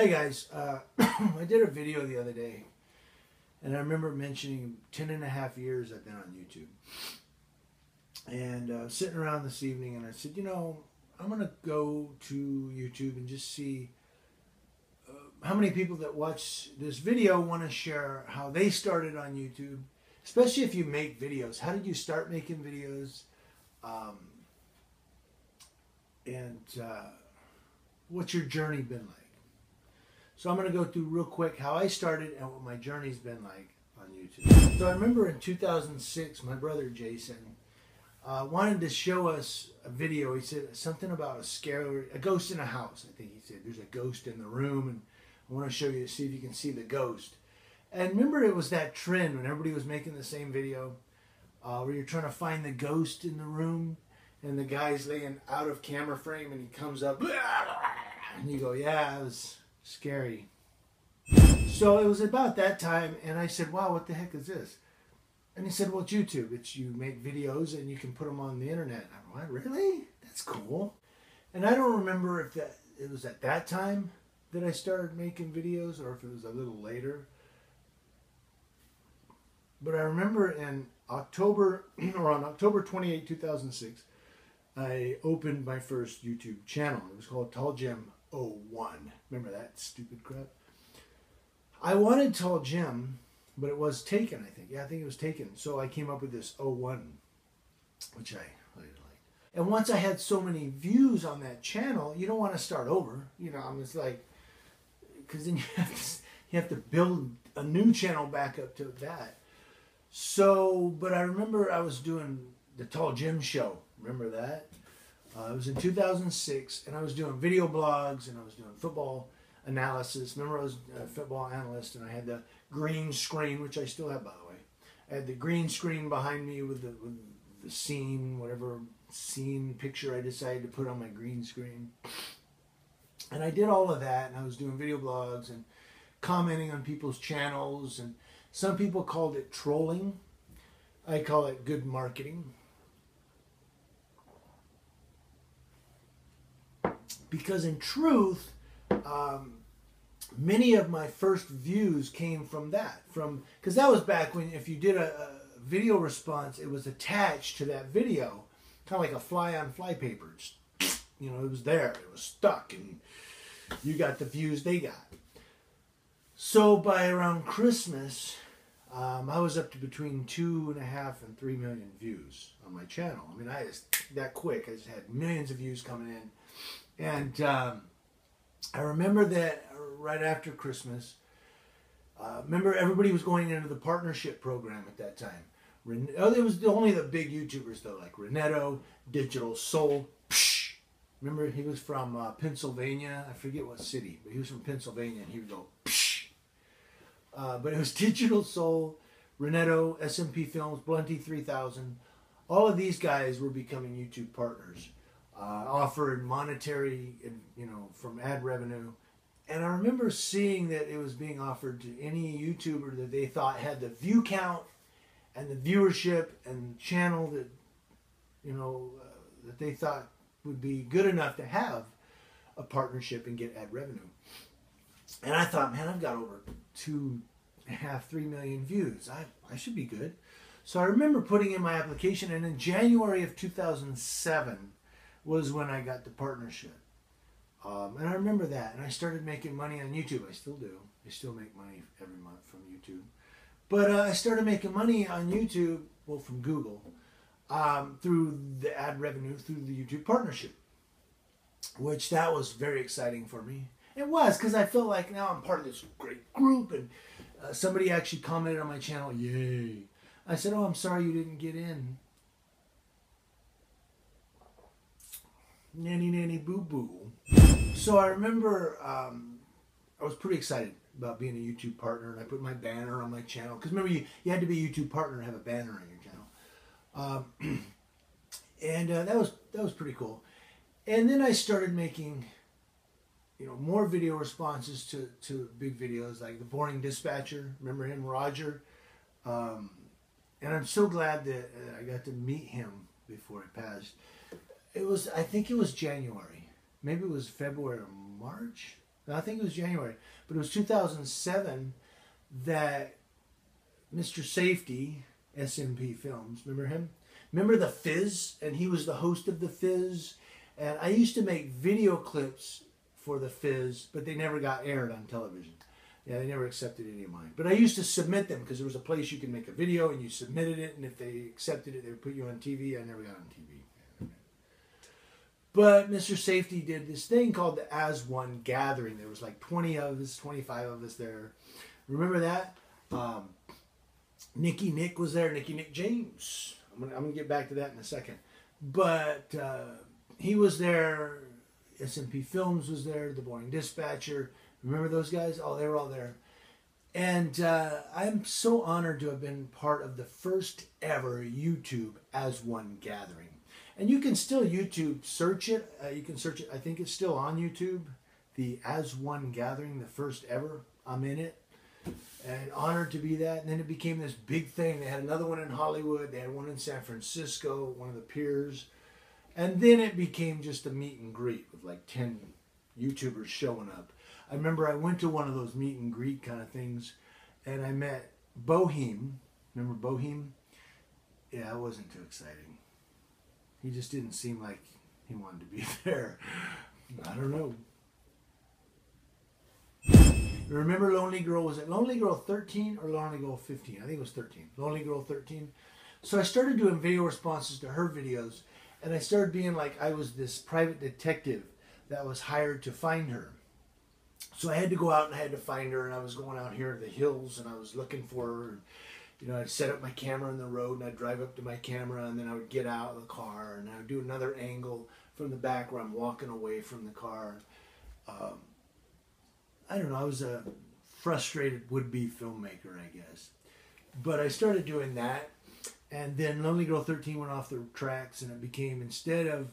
Hey guys, I did a video the other day, and I remember mentioning 10.5 years I've been on YouTube. And sitting around this evening, and I said, I'm going to go to YouTube and just see how many people that watch this video want to share how they started on YouTube, especially if you make videos. How did you start making videos? And what's your journey been like? So I'm going to go through real quick how I started and what my journey's been like on YouTube. So I remember in 2006, my brother Jason wanted to show us a video. He said something about a ghost in a house. I think he said there's a ghost in the room, and I want to show you to see if you can see the ghost. And remember, it was that trend when everybody was making the same video where you're trying to find the ghost in the room, and the guy's laying out of camera frame, and he comes up, and you go, yeah, it was scary. So it was about that time, and I said, wow, what the heck is this? And he said, well, it's YouTube. You make videos and you can put them on the internet. I'm like, what, really? That's cool. And I don't remember if it was at that time that I started making videos or if it was a little later. But I remember in October, or on October 28, 2006, I opened my first YouTube channel. It was called Tall Jim 01. Remember that stupid crap? I wanted Tall Jim, but it was taken, I think. Yeah, I think it was taken. So I came up with this 01, which I really liked. And once I had so many views on that channel, you don't want to start over. It's like, because then you have to build a new channel back up to that. So, but I remember I was doing the Tall Jim show. Remember that? It was in 2006, and I was doing video blogs, and I was doing football analysis. Remember, I was a football analyst, and I had the green screen, which I still have, by the way. I had the green screen behind me with the scene, whatever scene picture I decided to put on my green screen. And I did all of that, and I was doing video blogs and commenting on people's channels, and some people called it trolling. I call it good marketing. Because in truth, many of my first views came from that. Because that was back when if you did a video response, it was attached to that video. Kind of like a fly on fly paper. It was there. It was stuck. And you got the views they got. So by around Christmas, I was up to between 2.5 and 3 million views on my channel. I mean, that quick. I just had millions of views coming in. And I remember that right after Christmas, remember everybody was going into the partnership program at that time. It was only the big YouTubers though, like Renetto, Digital Soul. Psh! Remember, he was from Pennsylvania. I forget what city, but he was from Pennsylvania, and he would go, Psh! But it was Digital Soul, Renetto, SMP Films, Blunty 3000. All of these guys were becoming YouTube partners. Offered monetary, from ad revenue. And I remember seeing that it was being offered to any YouTuber that they thought had the view count and the viewership and channel that, that they thought would be good enough to have a partnership and get ad revenue. And I thought, man, I've got over 2.5, 3 million views. I should be good. So I remember putting in my application, and in January of 2007, was when I got the partnership. And I remember that. And I started making money on YouTube. I still do. I still make money every month from YouTube. But I started making money on YouTube, well, from Google, through the ad revenue, through the YouTube partnership. Which that was very exciting for me. It was, because I felt like now I'm part of this great group. And somebody actually commented on my channel, yay. I said, oh, I'm sorry you didn't get in. Nanny, nanny, boo, boo. So I remember I was pretty excited about being a YouTube partner, and I put my banner on my channel. Because remember, you had to be a YouTube partner to have a banner on your channel. And that was pretty cool. And then I started making, more video responses to big videos, like The Boring Dispatcher. Remember him, Roger? And I'm so glad that I got to meet him before he passed. I think it was January. Maybe it was February or March. I think it was January, but it was 2007 that Mr. Safety, SMP Films, remember him? Remember The Fizz? And he was the host of The Fizz. And I used to make video clips for The Fizz, but they never got aired on television. Yeah, they never accepted any of mine. But I used to submit them because there was a place you could make a video and you submitted it, and if they accepted it, they would put you on TV. I never got on TV. But Mr. Safety did this thing called the As One Gathering. There was like 20 of us, 25 of us there. Remember that? Nicky Nick was there, Nicky Nick James. I'm gonna get back to that in a second. But he was there, SMP Films was there, The Boring Dispatcher. Remember those guys? Oh, they were all there. And I'm so honored to have been part of the first ever YouTube As One Gathering. And you can still YouTube search it. You can search it. I think it's still on YouTube. The As One Gathering, the first ever. I'm in it. And honored to be that. And then it became this big thing. They had another one in Hollywood. They had one in San Francisco, one of the piers. And then it became just a meet and greet with like 10 YouTubers showing up. I remember I went to one of those meet and greet kind of things, and I met Boheem. Remember Boheem? Yeah, it wasn't too exciting. He just didn't seem like he wanted to be there. I don't know. Remember Lonely Girl? Was it Lonely Girl 13 or Lonely Girl 15? I think it was 13. Lonely Girl 13. So I started doing video responses to her videos, and I started being like I was this private detective that was hired to find her. So I had to go out and I had to find her, and I was going out here in the hills and I was looking for her. And, you know, I'd set up my camera in the road and I'd drive up to my camera, and then I would get out of the car and I would do another angle from the back where I'm walking away from the car. I don't know, I was a frustrated would-be filmmaker, I guess. But I started doing that, and then Lonely Girl 13 went off the tracks, and it became, instead of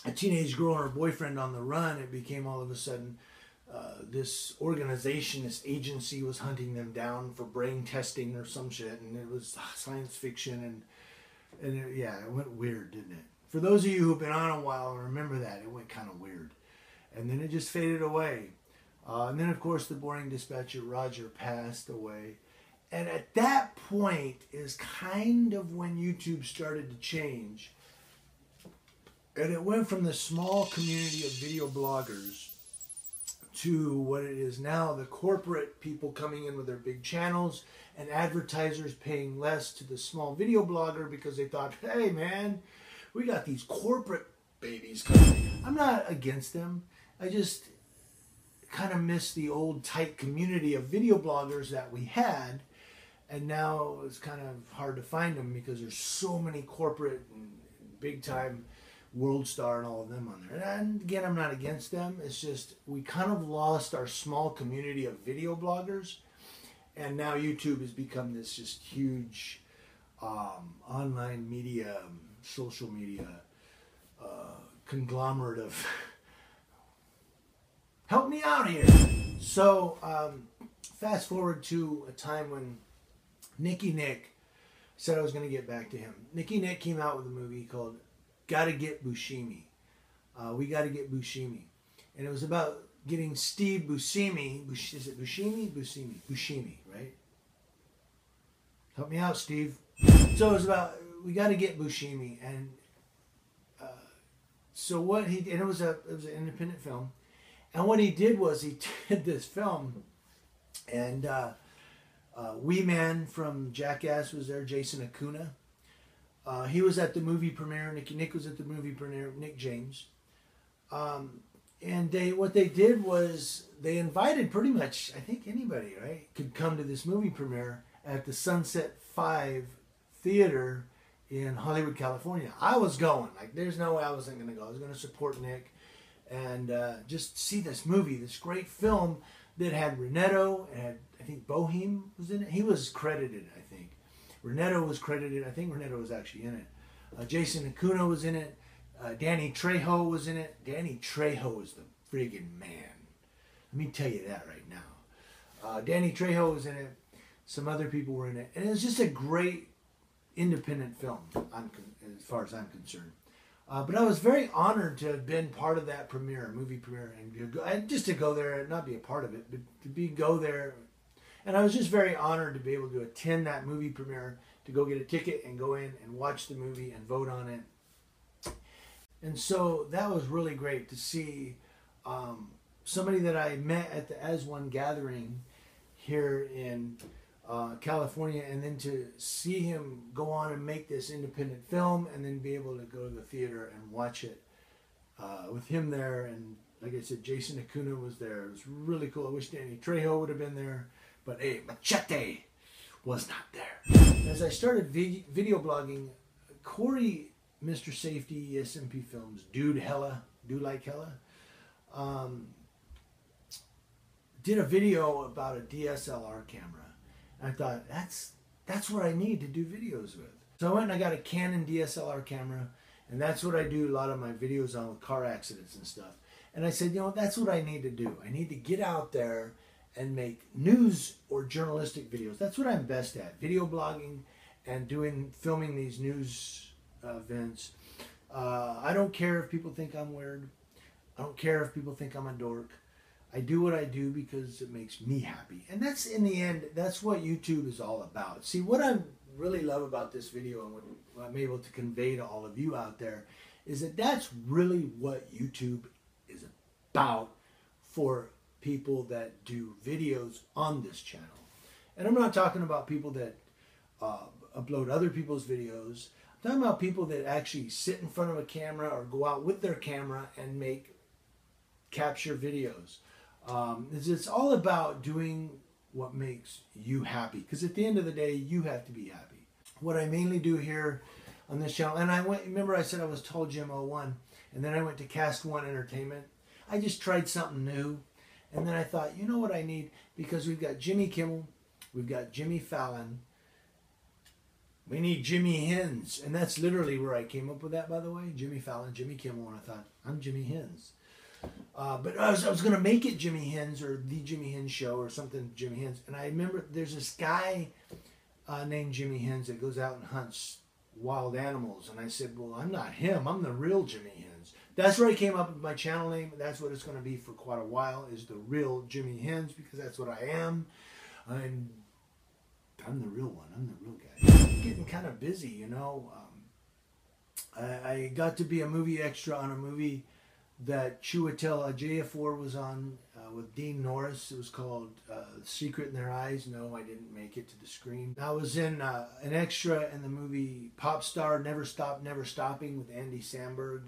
a teenage girl and her boyfriend on the run, it became all of a sudden this organization, this agency was hunting them down for brain testing or some shit, and it was science fiction, and it went weird, didn't it? For those of you who've been on a while and remember that, it went kind of weird. And then it just faded away. And then, of course, The Boring Dispatcher, Roger, passed away. And at that point is kind of when YouTube started to change. And it went from the small community of video bloggers to what it is now, the corporate people coming in with their big channels and advertisers paying less to the small video blogger because they thought, hey, man, we got these corporate babies coming. I'm not against them. I just kind of miss the old tight community of video bloggers that we had, and now it's kind of hard to find them because there's so many corporate and big time World Star and all of them on there. And again, I'm not against them. It's just we kind of lost our small community of video bloggers, and now YouTube has become this just huge online media, social media conglomerate of help me out here. So fast forward to a time when Nicky Nick said I was going to get back to him. Nicky Nick came out with a movie called Gotta Get Buscemi. We Gotta Get Buscemi. And it was about getting Steve Buscemi. Is it Buscemi? Buscemi, right? Help me out, Steve. So it was about, we got to get Buscemi. And so what he did, and it was an independent film. And what he did was he did this film, and Wee Man from Jackass was there, Jason Acuna. He was at the movie premiere. Nicky Nick was at the movie premiere. Nick James. And what they did was they invited pretty much, I think anybody, right, could come to this movie premiere at the Sunset 5 Theater in Hollywood, California. I was going. Like, there's no way I wasn't going to go. I was going to support Nick and just see this movie, this great film that had Renetto, and I think Boheem was in it. He was credited, I think. Renetto was credited. I think Renetto was actually in it. Jason Acuna was in it. Danny Trejo was in it. Danny Trejo is the friggin' man. Let me tell you that right now. Danny Trejo was in it. Some other people were in it. And it was just a great independent film, as far as I'm concerned. But I was very honored to have been part of that premiere, movie premiere, and just to go there and not be a part of it, but go there. And I was just very honored to be able to attend that movie premiere, to go get a ticket and go in and watch the movie and vote on it. And so that was really great to see somebody that I met at the As One gathering here in California, and then to see him go on and make this independent film, and then be able to go to the theater and watch it with him there. And like I said, Jason Acuna was there. It was really cool. I wish Danny Trejo would have been there, but hey, Machete was not there. As I started video blogging, Corey, Mr. Safety, SMP Films, Dude Like Hella, did a video about a DSLR camera. And I thought, that's what I need to do videos with. So I went and I got a Canon DSLR camera, and that's what I do a lot of my videos on, with car accidents and stuff. And I said, that's what I need to do. I need to get out there and make news or journalistic videos. That's what I'm best at, video blogging and filming these news events. I don't care if people think I'm weird. I don't care if people think I'm a dork. I do what I do because it makes me happy. And that's, in the end, that's what YouTube is all about. See, what I really love about this video and what I'm able to convey to all of you out there is that that's really what YouTube is about for people that do videos on this channel. And I'm not talking about people that upload other people's videos. I'm talking about people that actually sit in front of a camera or go out with their camera and capture videos. It's all about doing what makes you happy, because at the end of the day, you have to be happy. What I mainly do here on this channel, and remember I said I was Tall Jim 01, and then I went to Cast One Entertainment. I just tried something new, and then I thought, you know what I need? Because we've got Jimmy Kimmel, we've got Jimmy Fallon, we need Jimmy Hens, and that's literally where I came up with that, by the way. Jimmy Fallon, Jimmy Kimmel, and I thought, I'm Jimmy Hens. But I was going to make it Jimmy Hens or The Jimmy Hens Show or something Jimmy Hens. And I remember there's this guy named Jimmy Hens that goes out and hunts wild animals. And I said, well, I'm not him. I'm the real Jimmy Hens. That's where I came up with my channel name. That's what it's going to be for quite a while, is The Real Jimmy Hens, because that's what I am. I'm the real one. I'm the real guy. I'm getting kind of busy, I got to be a movie extra on a movie that Chiwetel Ejiofor was on with Dean Norris. It was called Secret in Their Eyes. No, I didn't make it to the screen. I was in an extra in the movie Pop Star Never Stop, Never Stopping with Andy Samberg,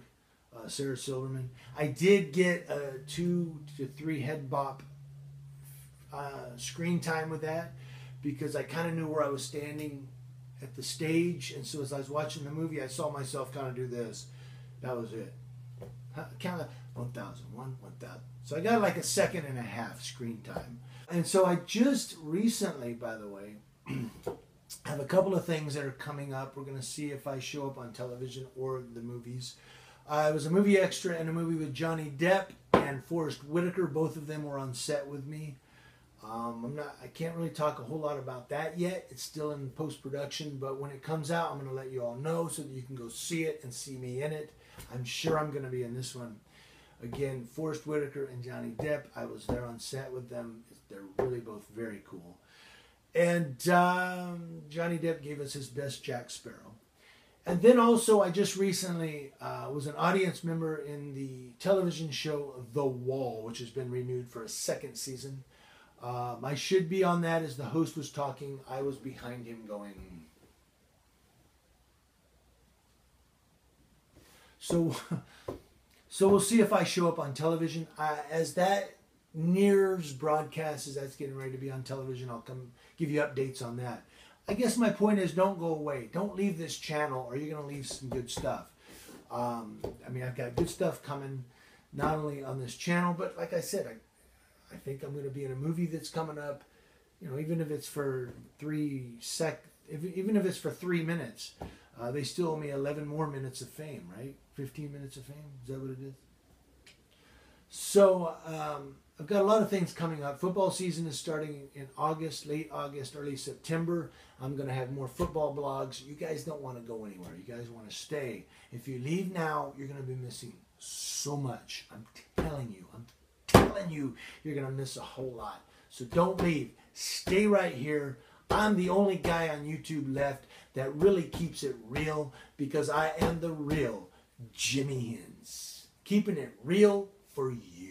Sarah Silverman. I did get a 2 to 3 head bop screen time with that, because I kind of knew where I was standing at the stage. And so as I was watching the movie, I saw myself kind of do this. That was it. Count of 1,000, 1,000. So I got like a 1.5 seconds screen time. And so I just recently, by the way, have a couple of things that are coming up. We're going to see if I show up on television or the movies. I was a movie extra in a movie with Johnny Depp and Forrest Whitaker. Both of them were on set with me. I can't really talk a whole lot about that yet. It's still in post-production, but when it comes out, I'm going to let you all know so that you can go see it and see me in it. I'm sure I'm going to be in this one. Again, Forrest Whitaker and Johnny Depp. I was there on set with them. They're really both very cool. And Johnny Depp gave us his best Jack Sparrow. And then also, I just recently was an audience member in the television show The Wall, which has been renewed for a 2nd season. I should be on that as the host was talking. I was behind him going. So we'll see if I show up on television. As that nears broadcast, as that's getting ready to be on television, I'll come give you updates on that. I guess my point is, don't go away. Don't leave this channel, or you're going to leave some good stuff. I've got good stuff coming, not only on this channel, but like I said, I think I'm going to be in a movie that's coming up. Even if it's for 3 minutes, they still owe me 11 more minutes of fame, right? 15 minutes of fame. Is that what it is? So I've got a lot of things coming up. Football season is starting in August, late August, early September. I'm going to have more football blogs. You guys don't want to go anywhere. You guys want to stay. If you leave now, you're going to be missing so much. I'm telling you, you're going to miss a whole lot. So don't leave. Stay right here. I'm the only guy on YouTube left that really keeps it real, because I am the real Jimmy Hens. Keeping it real for you.